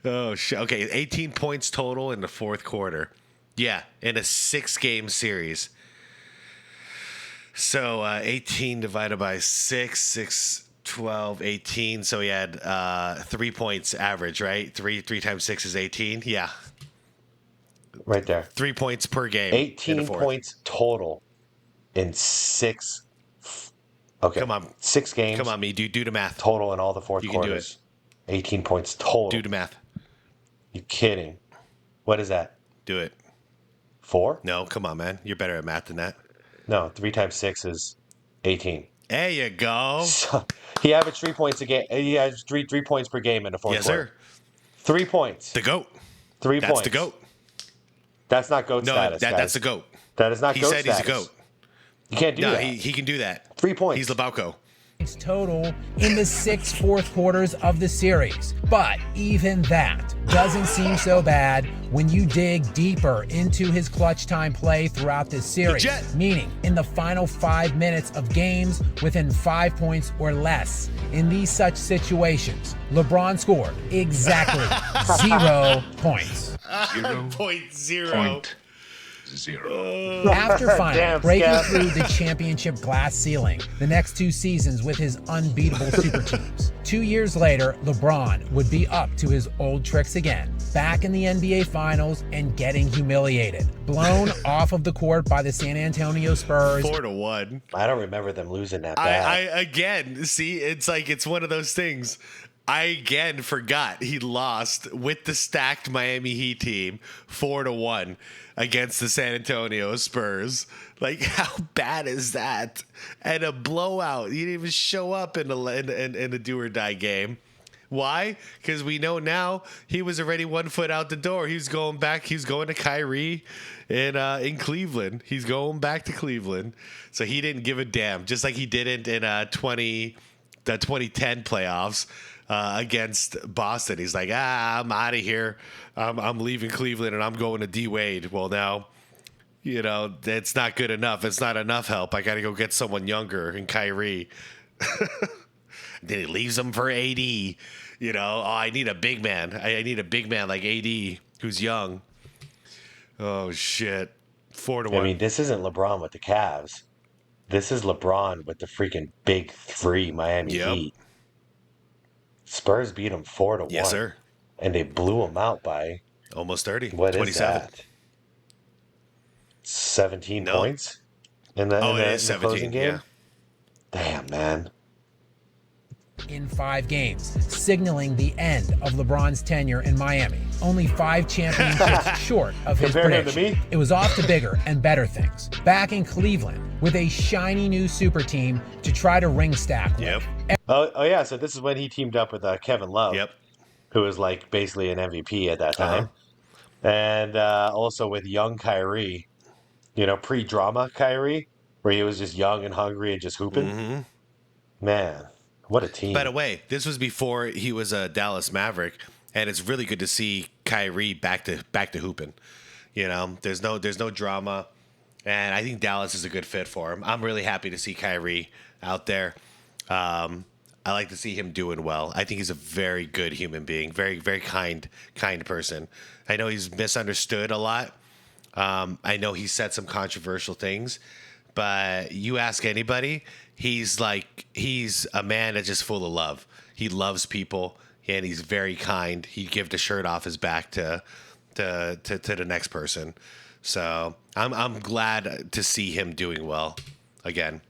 [SPEAKER 1] Oh shit! Okay, 18 points total in the fourth quarter. Yeah, in a 6-game series. So 18 divided by 6, 12, 18. So he had 3 points average, right? 3 times 6 is 18. Yeah,
[SPEAKER 2] Right there.
[SPEAKER 1] 3 points per game. in the
[SPEAKER 2] 18
[SPEAKER 1] fourth.
[SPEAKER 2] points total in 6. Okay.
[SPEAKER 1] Come on.
[SPEAKER 2] 6 games.
[SPEAKER 1] Come on, me. Do the math.
[SPEAKER 2] Total in all the fourth
[SPEAKER 1] You can do
[SPEAKER 2] quarters. 18 points total.
[SPEAKER 1] Do the math.
[SPEAKER 2] You kidding? What is that?
[SPEAKER 1] Do it.
[SPEAKER 2] 4?
[SPEAKER 1] No, come on, man. You're better at math than that.
[SPEAKER 2] No, 3 times 6 is 18.
[SPEAKER 1] There you go.
[SPEAKER 2] So, he averaged 3 points a game. He has 3 points per game in the fourth
[SPEAKER 1] Yes,
[SPEAKER 2] quarter.
[SPEAKER 1] sir.
[SPEAKER 2] 3 points.
[SPEAKER 1] The GOAT.
[SPEAKER 2] 3
[SPEAKER 1] That's
[SPEAKER 2] points.
[SPEAKER 1] the GOAT.
[SPEAKER 2] That's not GOAT
[SPEAKER 1] No,
[SPEAKER 2] status, guys.
[SPEAKER 1] that's the GOAT.
[SPEAKER 2] That is not
[SPEAKER 1] He
[SPEAKER 2] GOAT
[SPEAKER 1] said
[SPEAKER 2] status.
[SPEAKER 1] he's a GOAT.
[SPEAKER 2] You can't do
[SPEAKER 1] No,
[SPEAKER 2] that.
[SPEAKER 1] he can do that.
[SPEAKER 2] 3 points.
[SPEAKER 1] He's Lebowko.
[SPEAKER 3] Total in the 6 fourth quarters of the series. But even that doesn't seem so bad when you dig deeper into his clutch time play throughout this series.
[SPEAKER 1] Legit.
[SPEAKER 3] Meaning in the final 5 minutes of games within 5 points or less. In these such situations, LeBron scored exactly 0 points.
[SPEAKER 1] 0.0.
[SPEAKER 3] After finally
[SPEAKER 2] Damn,
[SPEAKER 3] breaking
[SPEAKER 2] Scab.
[SPEAKER 3] through the championship glass ceiling the next 2 seasons with his unbeatable super teams, 2 years later, LeBron would be up to his old tricks again, back in the NBA Finals and getting humiliated, blown off of the court by the San Antonio Spurs.
[SPEAKER 1] 4-1.
[SPEAKER 2] I don't remember them losing that
[SPEAKER 1] I
[SPEAKER 2] bad.
[SPEAKER 1] again, see, it's one of those things. I again forgot he lost with the stacked Miami Heat team 4-1 against the San Antonio Spurs. Like, how bad is that? And a blowout. He didn't even show up in a do or die game. Why? Because we know now he was already 1 foot out the door. He's going back. He's going to Kyrie in Cleveland. He's going back to Cleveland. So he didn't give a damn, just like he didn't in the 2010 playoffs. Against Boston. He's like, I'm out of here. I'm leaving Cleveland and I'm going to D Wade. Well, now, it's not good enough. It's not enough help. I got to go get someone younger in Kyrie. Then he leaves him for AD. I need a big man. I need a big man like AD who's young. Oh, shit. 4-1.
[SPEAKER 2] I mean, this isn't LeBron with the Cavs. This is LeBron with the freaking big 3 Miami Heat. Spurs beat them 4-1.
[SPEAKER 1] Yes, sir.
[SPEAKER 2] And they blew them out by
[SPEAKER 1] Almost 30.
[SPEAKER 2] what
[SPEAKER 1] 27.
[SPEAKER 2] is that? 17
[SPEAKER 1] No.
[SPEAKER 2] points in the,
[SPEAKER 1] Oh,
[SPEAKER 2] in
[SPEAKER 1] it
[SPEAKER 2] the,
[SPEAKER 1] is
[SPEAKER 2] in the closing
[SPEAKER 1] 17.
[SPEAKER 2] game.
[SPEAKER 1] Yeah.
[SPEAKER 2] Damn, man.
[SPEAKER 3] In 5 games, signaling the end of LeBron's tenure in Miami. Only 5 championships short of his
[SPEAKER 2] Compare him to
[SPEAKER 3] prediction.
[SPEAKER 2] me?
[SPEAKER 3] It was off to bigger and better things. Back in Cleveland with a shiny new super team to try to ring stack with.
[SPEAKER 1] Yep.
[SPEAKER 2] Oh yeah. So this is when he teamed up with Kevin Love,
[SPEAKER 1] Yep.
[SPEAKER 2] who was like basically an MVP at that
[SPEAKER 1] Uh-huh.
[SPEAKER 2] time, and also with young Kyrie, pre-drama Kyrie, where he was just young and hungry and just hooping.
[SPEAKER 1] Mm-hmm.
[SPEAKER 2] Man, what a team!
[SPEAKER 1] By the way, this was before he was a Dallas Maverick, and it's really good to see Kyrie back to hooping. There's no drama, and I think Dallas is a good fit for him. I'm really happy to see Kyrie out there. I like to see him doing well. I think he's a very good human being, very, very kind person. I know he's misunderstood a lot. I know he said some controversial things, but you ask anybody, he's a man that's just full of love. He loves people and he's very kind. He'd give the shirt off his back to the next person. So I'm glad to see him doing well again.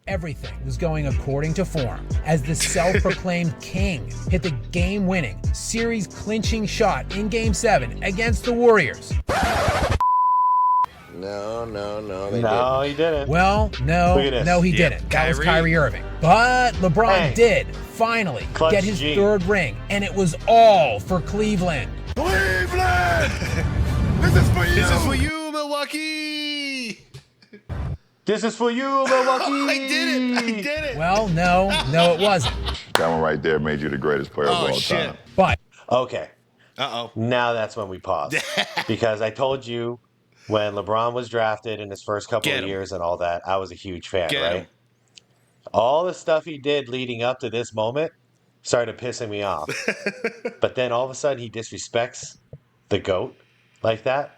[SPEAKER 3] Everything was going according to form as the self-proclaimed king hit the game-winning, series-clinching shot in Game 7 against the Warriors.
[SPEAKER 7] No,
[SPEAKER 2] No, he didn't.
[SPEAKER 3] Well, no,
[SPEAKER 2] Look at this.
[SPEAKER 3] no, he
[SPEAKER 1] Yep,
[SPEAKER 3] didn't. That was
[SPEAKER 1] Kyrie.
[SPEAKER 3] Kyrie Irving. But LeBron
[SPEAKER 2] Hey.
[SPEAKER 3] did finally
[SPEAKER 2] Clutch
[SPEAKER 3] get his
[SPEAKER 2] G.
[SPEAKER 3] 3rd ring, and it was all for Cleveland.
[SPEAKER 5] Cleveland! This is for you!
[SPEAKER 1] This is for you, Milwaukee!
[SPEAKER 2] This is for you, Milwaukee.
[SPEAKER 1] I did it!
[SPEAKER 3] Well, no, it wasn't.
[SPEAKER 5] That one right there made you the greatest player of
[SPEAKER 1] Oh,
[SPEAKER 5] all
[SPEAKER 1] shit.
[SPEAKER 5] time.
[SPEAKER 3] But
[SPEAKER 2] Okay,
[SPEAKER 1] Uh-oh.
[SPEAKER 2] now that's when we pause because I told you when LeBron was drafted in his first couple
[SPEAKER 1] Get
[SPEAKER 2] of
[SPEAKER 1] him.
[SPEAKER 2] years and all that, I was a huge fan,
[SPEAKER 1] Get
[SPEAKER 2] right?
[SPEAKER 1] him.
[SPEAKER 2] All the stuff he did leading up to this moment started pissing me off. But then all of a sudden he disrespects the GOAT like that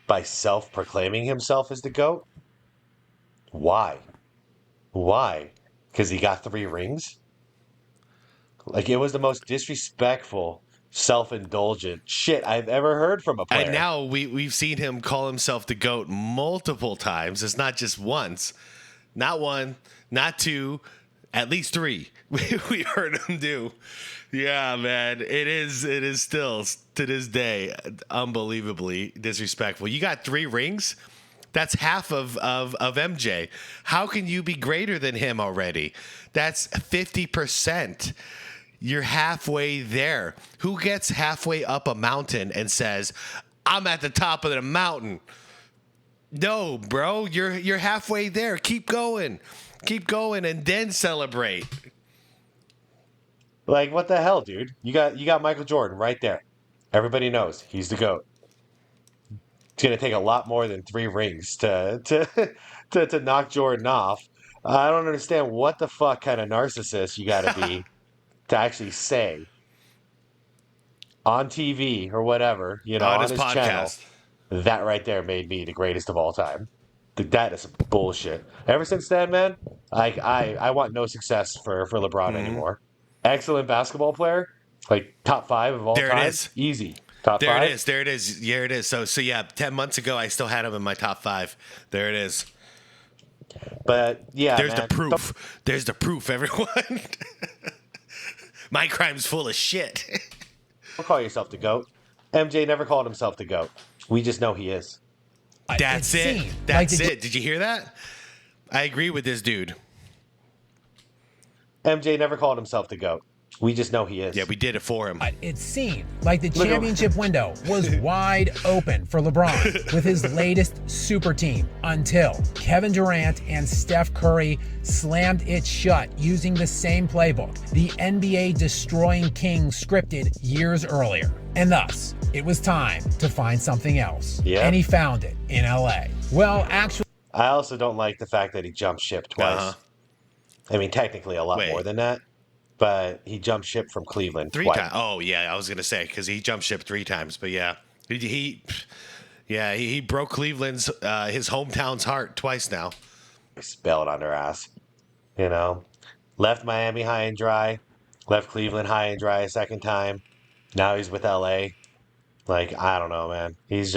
[SPEAKER 2] by self-proclaiming himself as the GOAT. Why? Because he got 3 rings? Like, it was the most disrespectful, self-indulgent shit I've ever heard from a player.
[SPEAKER 1] And now we've seen him call himself the GOAT multiple times. It's not just once. Not one, not two. At least 3 we heard him do. Yeah, man. It is still to this day unbelievably disrespectful. You got 3 rings? That's half of MJ. How can you be greater than him already? That's 50%. You're halfway there. Who gets halfway up a mountain and says, I'm at the top of the mountain? No, bro, you're halfway there. Keep going, and then celebrate.
[SPEAKER 2] Like, what the hell, dude? You got Michael Jordan right there. Everybody knows he's the GOAT. It's gonna take a lot more than 3 rings to knock Jordan off. I don't understand what the fuck kind of narcissist you got to be to actually say on TV or whatever,
[SPEAKER 1] On
[SPEAKER 2] on
[SPEAKER 1] his
[SPEAKER 2] his channel,
[SPEAKER 1] podcast.
[SPEAKER 2] that right there made me the greatest of all time. That is bullshit. Ever since then, man, I want no success for LeBron anymore. Excellent basketball player, like top 5 of all
[SPEAKER 1] There
[SPEAKER 2] time.
[SPEAKER 1] it is.
[SPEAKER 2] Easy. Top
[SPEAKER 1] There
[SPEAKER 2] 5.
[SPEAKER 1] it is. There it is. Yeah, it is. So yeah, 10 months ago, I still had him in my top 5. There it is.
[SPEAKER 2] But yeah,
[SPEAKER 1] There's
[SPEAKER 2] man,
[SPEAKER 1] the proof. There's the proof, everyone. My crime's full of shit.
[SPEAKER 2] Don't call yourself the GOAT. MJ never called himself the GOAT. We just know he is.
[SPEAKER 1] That's it. That's it. Did you hear that? I agree with this dude.
[SPEAKER 2] MJ never called himself the GOAT. We just know he is.
[SPEAKER 1] Yeah, we did it for him.
[SPEAKER 3] It seemed like the championship window was wide open for LeBron with his latest super team until Kevin Durant and Steph Curry slammed it shut using the same playbook the NBA destroying Kings scripted years earlier. And thus, it was time to find something else.
[SPEAKER 2] Yeah.
[SPEAKER 3] And he found it in LA. Well, actually,
[SPEAKER 2] I also don't like the fact that he jumped ship twice.
[SPEAKER 1] Uh-huh.
[SPEAKER 2] I mean, technically a lot
[SPEAKER 1] Wait.
[SPEAKER 2] more than that, but he jumped ship from Cleveland
[SPEAKER 1] 3
[SPEAKER 2] twice.
[SPEAKER 1] times. Oh yeah, I was gonna say because he jumped ship 3 times, but yeah, he broke Cleveland's his hometown's heart twice now.
[SPEAKER 2] Spelled on their ass. Left Miami high and dry, left Cleveland high and dry a second time. Now he's with LA. Like, I don't know, man. He's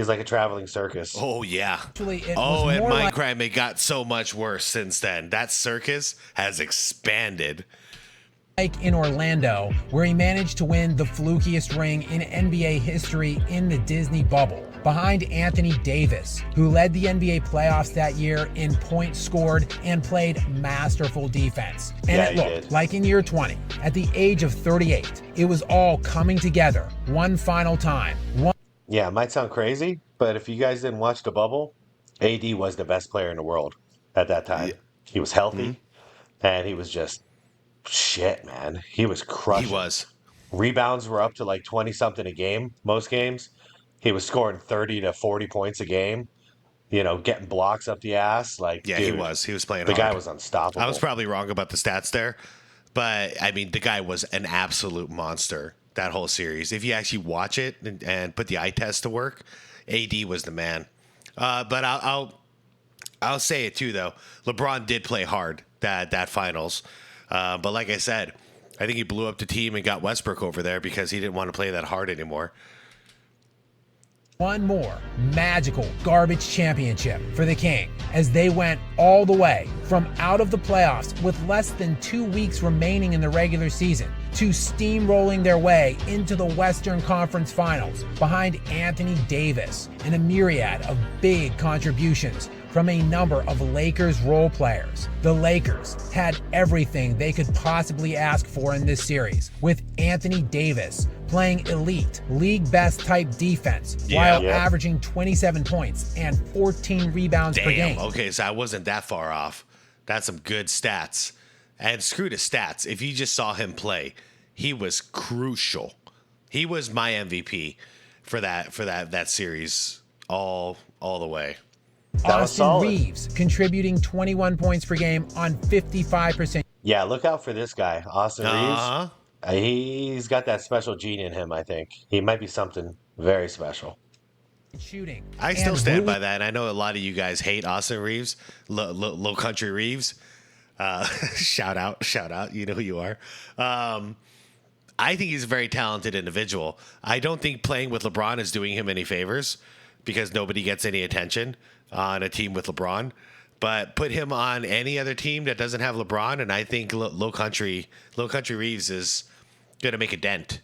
[SPEAKER 2] like a traveling circus.
[SPEAKER 1] Oh yeah.
[SPEAKER 3] it
[SPEAKER 1] Oh,
[SPEAKER 3] was
[SPEAKER 1] and
[SPEAKER 3] more like
[SPEAKER 1] Minecraft, it got so much worse since then. That circus has expanded.
[SPEAKER 3] in Orlando, where he managed to win the flukiest ring in NBA history in the Disney bubble, behind Anthony Davis, who led the NBA playoffs that year in points scored and played masterful defense. And
[SPEAKER 2] Yeah,
[SPEAKER 3] it
[SPEAKER 2] he
[SPEAKER 3] looked
[SPEAKER 2] did.
[SPEAKER 3] like in year 20, at the age of 38, it was all coming together one final time.
[SPEAKER 2] Yeah, it might sound crazy, but if you guys didn't watch the bubble, AD was the best player in the world at that time.
[SPEAKER 1] Yeah.
[SPEAKER 2] He was healthy, and he was just shit, man. He was crushing.
[SPEAKER 1] He was.
[SPEAKER 2] Rebounds were up to like 20-something a game, most games. He was scoring 30 to 40 points a game, getting blocks up the ass. Like,
[SPEAKER 1] Yeah,
[SPEAKER 2] dude,
[SPEAKER 1] he was. He was playing
[SPEAKER 2] The
[SPEAKER 1] hard.
[SPEAKER 2] guy was unstoppable.
[SPEAKER 1] I was probably wrong about the stats there, but I mean, the guy was an absolute monster that whole series. If you actually watch it and put the eye test to work, AD was the man. But I'll say it too, though. LeBron did play hard that finals, but like I said, I think he blew up the team and got Westbrook over there because he didn't want to play that hard anymore.
[SPEAKER 3] One more magical garbage championship for the King as they went all the way from out of the playoffs with less than 2 weeks remaining in the regular season to steamrolling their way into the Western Conference Finals behind Anthony Davis and a myriad of big contributions from a number of Lakers role players. The Lakers had everything they could possibly ask for in this series, with Anthony Davis playing elite, league best type defense while averaging 27 points and 14 rebounds per game.
[SPEAKER 1] Okay, so I wasn't that far off. That's some good stats. And screw the stats. If you just saw him play, he was crucial. He was my MVP for that series all the way.
[SPEAKER 3] Austin Reeves contributing 21 points per game on 55%.
[SPEAKER 2] Yeah, look out for this guy, Austin
[SPEAKER 1] Uh-huh.
[SPEAKER 2] Reeves. He's got that special gene in him, I think. He might be something very special.
[SPEAKER 3] Shooting.
[SPEAKER 1] I still
[SPEAKER 3] and
[SPEAKER 1] stand
[SPEAKER 3] really
[SPEAKER 1] by that. And I know a lot of you guys hate Austin Reeves, Low Country Reeves. Shout out. You know who you are. I think he's a very talented individual. I don't think playing with LeBron is doing him any favors because nobody gets any attention on a team with LeBron. But put him on any other team that doesn't have LeBron, and I think Low Country Reeves is going to make a dent.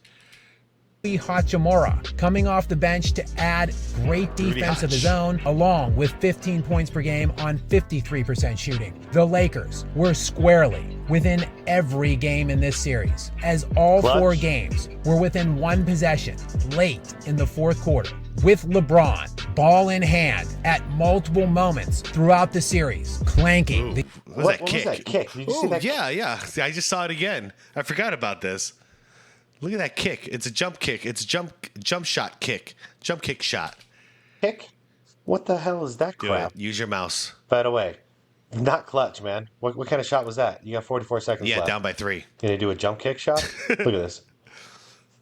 [SPEAKER 3] Hachimura coming off the bench to add great defense of his own, along with 15 points per game on 53% shooting. The Lakers were squarely within every game in this series, as all 4 games were within 1 possession late in the fourth quarter, with LeBron ball in hand at multiple moments throughout the series, clanking.
[SPEAKER 2] What was that kick? Did you see that?
[SPEAKER 1] Yeah. I just saw it again. I forgot about this. Look at that kick. It's a jump kick. It's a jump shot kick. Jump kick shot.
[SPEAKER 2] Kick? What the hell is that crap?
[SPEAKER 1] Use your mouse.
[SPEAKER 2] By the way, not clutch, man. What kind of shot was that? You got 44 seconds left.
[SPEAKER 1] Yeah, down by 3.
[SPEAKER 2] Can you do a jump kick shot? Look at this.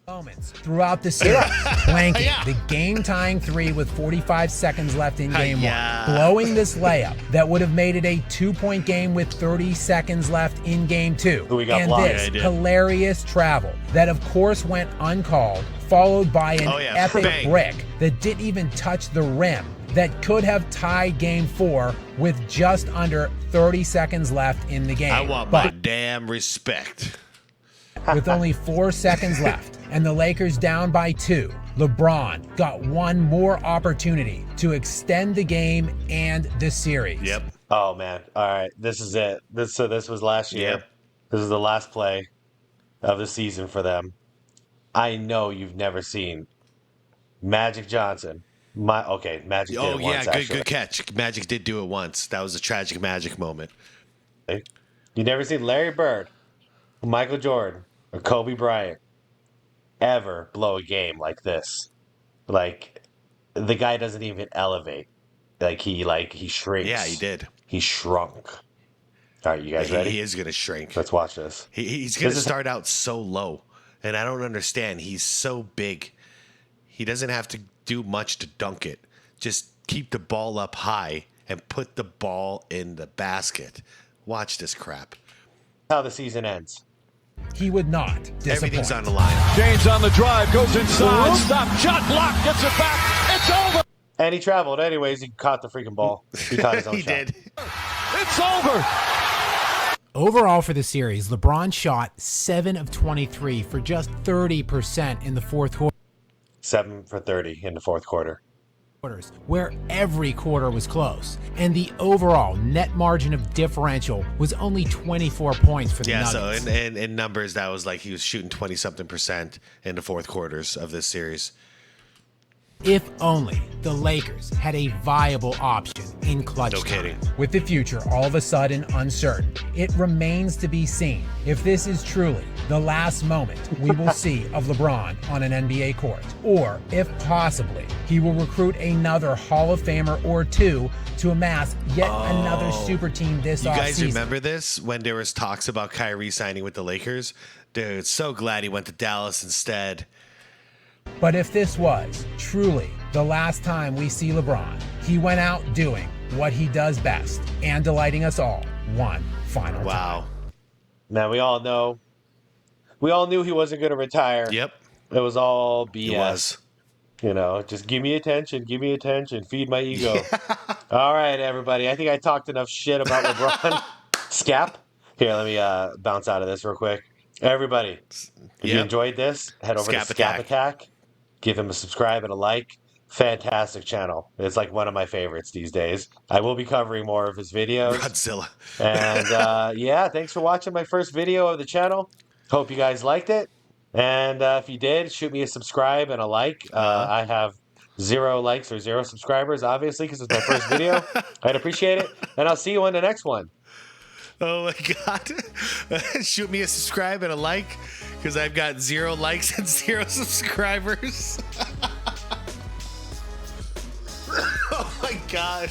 [SPEAKER 3] Moments throughout the series, clanking the game-tying 3 with 45 seconds left in game 1, blowing this layup that would have made it a 2-point game with 30 seconds left in game 2. And this hilarious travel that of course went uncalled, followed by an epic brick that didn't even touch the rim that could have tied game 4 with just under 30 seconds left in the game.
[SPEAKER 1] I want my damn respect.
[SPEAKER 3] With only 4 seconds left and the Lakers down by 2, LeBron got one more opportunity to extend the game and the series.
[SPEAKER 1] Yep.
[SPEAKER 2] Oh, man. All right. This is it. This was last year.
[SPEAKER 1] Yep.
[SPEAKER 2] This is the last play of the season for them. I know you've never seen Magic Johnson. Magic did it once, actually.
[SPEAKER 1] Good catch. Magic did do it once. That was a tragic Magic moment.
[SPEAKER 2] You never seen Larry Bird, Michael Jordan, or Kobe Bryant ever blow a game like this. Like, the guy doesn't even elevate. He shrinks.
[SPEAKER 1] Yeah, he did.
[SPEAKER 2] He shrunk. All right, you guys ready?
[SPEAKER 1] He is going to shrink.
[SPEAKER 2] Let's watch this.
[SPEAKER 1] He's going to start out so low, and I don't understand. He's so big. He doesn't have to do much to dunk it. Just keep the ball up high and put the ball in the basket. Watch this crap.
[SPEAKER 2] How the season ends.
[SPEAKER 3] He would not disappoint.
[SPEAKER 1] Everything's on the line.
[SPEAKER 7] James on the drive, goes inside, stop, shot block, gets it back, it's over.
[SPEAKER 2] And he traveled. Anyways, he caught the freaking ball. He caught his own shot.
[SPEAKER 1] Did.
[SPEAKER 7] It's over.
[SPEAKER 3] Overall for the series, LeBron shot 7 of 23 for just 30% in the fourth quarter.
[SPEAKER 2] 7 for 30 in the fourth quarter.
[SPEAKER 3] Where every quarter was close, and the overall net margin of differential was only 24 points for the Nuggets.
[SPEAKER 1] So in numbers, that was like he was shooting 20-something% in the fourth quarters of this series.
[SPEAKER 3] If only the Lakers had a viable option in clutch time.
[SPEAKER 1] kidding.
[SPEAKER 3] With the future all of a sudden uncertain, it remains to be seen if this is truly the last moment we will see of LeBron on an NBA court, or if possibly he will recruit another Hall of Famer or 2 to amass yet another super team this offseason.
[SPEAKER 1] You guys remember this when there was talks about Kyrie signing with the Lakers? Dude, so glad he went to Dallas instead.
[SPEAKER 3] But if this was truly the last time we see LeBron, he went out doing what he does best and delighting us all one final time.
[SPEAKER 2] Now we all knew he wasn't going to retire.
[SPEAKER 1] Yep.
[SPEAKER 2] It was all BS.
[SPEAKER 1] It was.
[SPEAKER 2] You know, just give me attention, feed my ego. All right, everybody. I think I talked enough shit about LeBron. Scap. Here, let me bounce out of this real quick. Everybody, if you enjoyed this, head over to Scap Attack. Give him a subscribe and a like. Fantastic channel. It's like one of my favorites these days. I will be covering more of his videos.
[SPEAKER 1] Godzilla.
[SPEAKER 2] And thanks for watching my first video of the channel. Hope you guys liked it. And if you did, shoot me a subscribe and a like. I have 0 likes or 0 subscribers, obviously, because it's my first video. I'd appreciate it. And I'll see you on the next one.
[SPEAKER 1] Oh my God. Shoot me a subscribe and a like, because I've got 0 likes and 0 subscribers. Oh my God.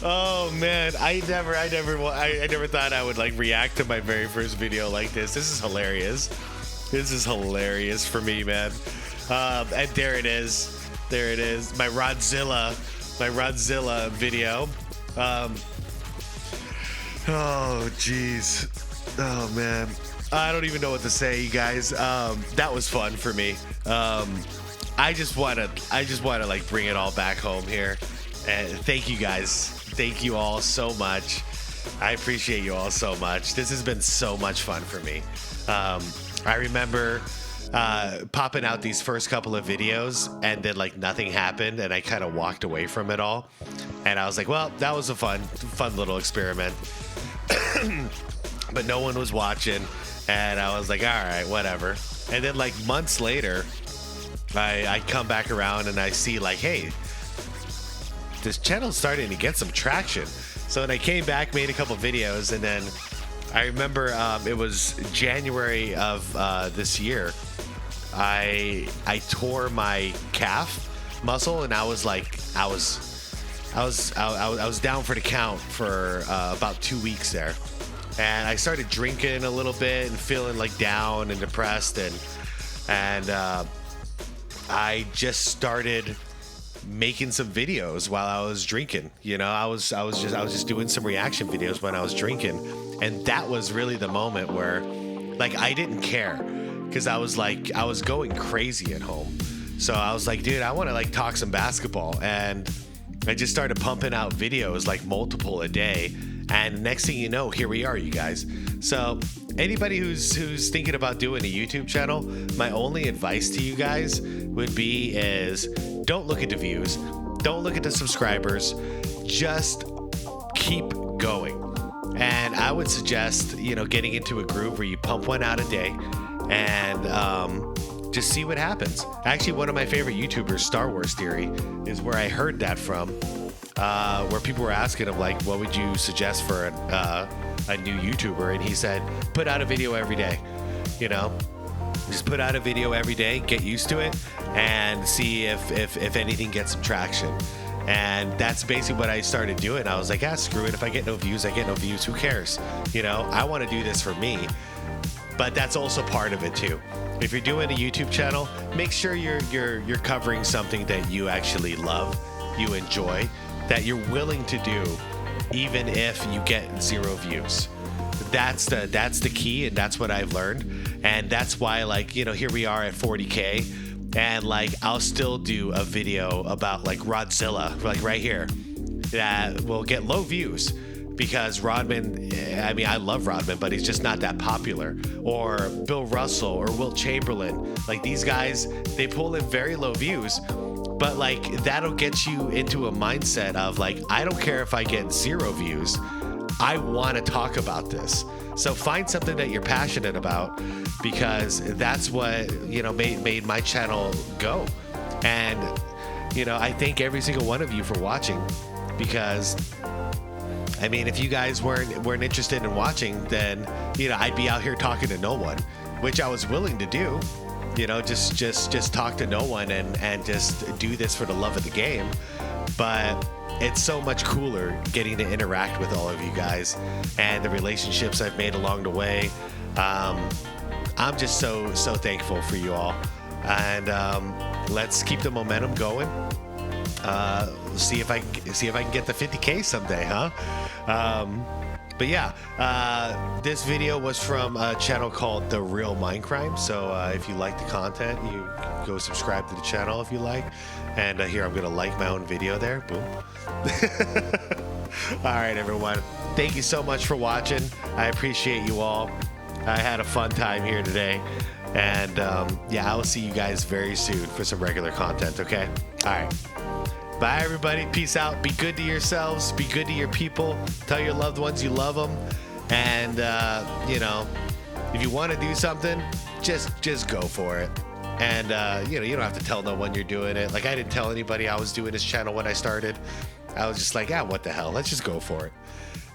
[SPEAKER 1] Oh man. I never thought I would like react to my very first video like this. This is hilarious. This is hilarious for me, man. And there it is. There it is. My Rodzilla video. Oh, jeez. Oh, man. I don't even know what to say, you guys. That was fun for me. I just want to like bring it all back home here. And thank you guys. Thank you all so much. I appreciate you all so much. This has been so much fun for me. I remember popping out these first couple of videos and then like nothing happened and I kind of walked away from it all. And I was like, well, that was a fun little experiment. But no one was watching. And I was like, all right, whatever. And then like months later, I come back around and I see like, hey, this channel's starting to get some traction. So then I came back, made a couple videos, and then I remember it was January of this year. I tore my calf muscle, and I was down for the count for about 2 weeks there. And I started drinking a little bit and feeling like down and depressed, and I just started making some videos while I was drinking. You know, I was just doing some reaction videos when I was drinking, and that was really the moment where, like, I didn't care because I was going crazy at home. So I was like, dude, I want to like talk some basketball, and I just started pumping out videos like multiple a day. And next thing you know, here we are, you guys. So anybody who's thinking about doing a YouTube channel, my only advice to you guys would be is don't look at the views, don't look at the subscribers, just keep going. And I would suggest, you know, getting into a groove where you pump one out a day and just see what happens. Actually, one of my favorite YouTubers, Star Wars Theory, is where I heard that from. Where people were asking him, like, what would you suggest for a new YouTuber? And he said, put out a video every day. You know, just put out a video every day, get used to it, and see if anything gets some traction. And that's basically what I started doing. I was like, screw it. If I get no views, I get no views. Who cares? You know, I want to do this for me. But that's also part of it too. If you're doing a YouTube channel, make sure you're covering something that you actually love, you enjoy, that you're willing to do, even if you get 0 views. That's the key, and that's what I've learned. And that's why, like, you know, here we are at 40K, and like I'll still do a video about like Rodzilla, like right here, that will get low views because Rodman, I mean, I love Rodman, but he's just not that popular. Or Bill Russell or Wilt Chamberlain, like these guys, they pull in very low views. But like that'll get you into a mindset of like, I don't care if I get 0 views, I want to talk about this. So find something that you're passionate about, because that's what, you know, made my channel go. And, you know, I thank every single one of you for watching, because I mean, if you guys weren't interested in watching, then, you know, I'd be out here talking to no one, which I was willing to do. You know, just talk to no one and just do this for the love of the game. But it's so much cooler getting to interact with all of you guys and the relationships I've made along the way. I'm just so thankful for you all. And let's keep the momentum going. See if I can get the 50K someday, huh? But yeah, this video was from a channel called The Real Mindcrime. So if you like the content, you go subscribe to the channel if you like. And here, I'm going to like my own video there. Boom. All right, everyone. Thank you so much for watching. I appreciate you all. I had a fun time here today. And yeah, I will see you guys very soon for some regular content, okay? All right. Bye, everybody. Peace out. Be good to yourselves. Be good to your people. Tell your loved ones you love them. And, you know, if you want to do something, just go for it. And, you know, you don't have to tell no one you're doing it. Like, I didn't tell anybody I was doing this channel when I started. I was just like, what the hell? Let's just go for it.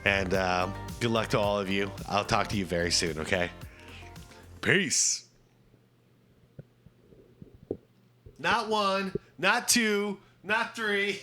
[SPEAKER 1] And good luck to all of you. I'll talk to you very soon, okay? Peace. Not 1, not 2, not 3.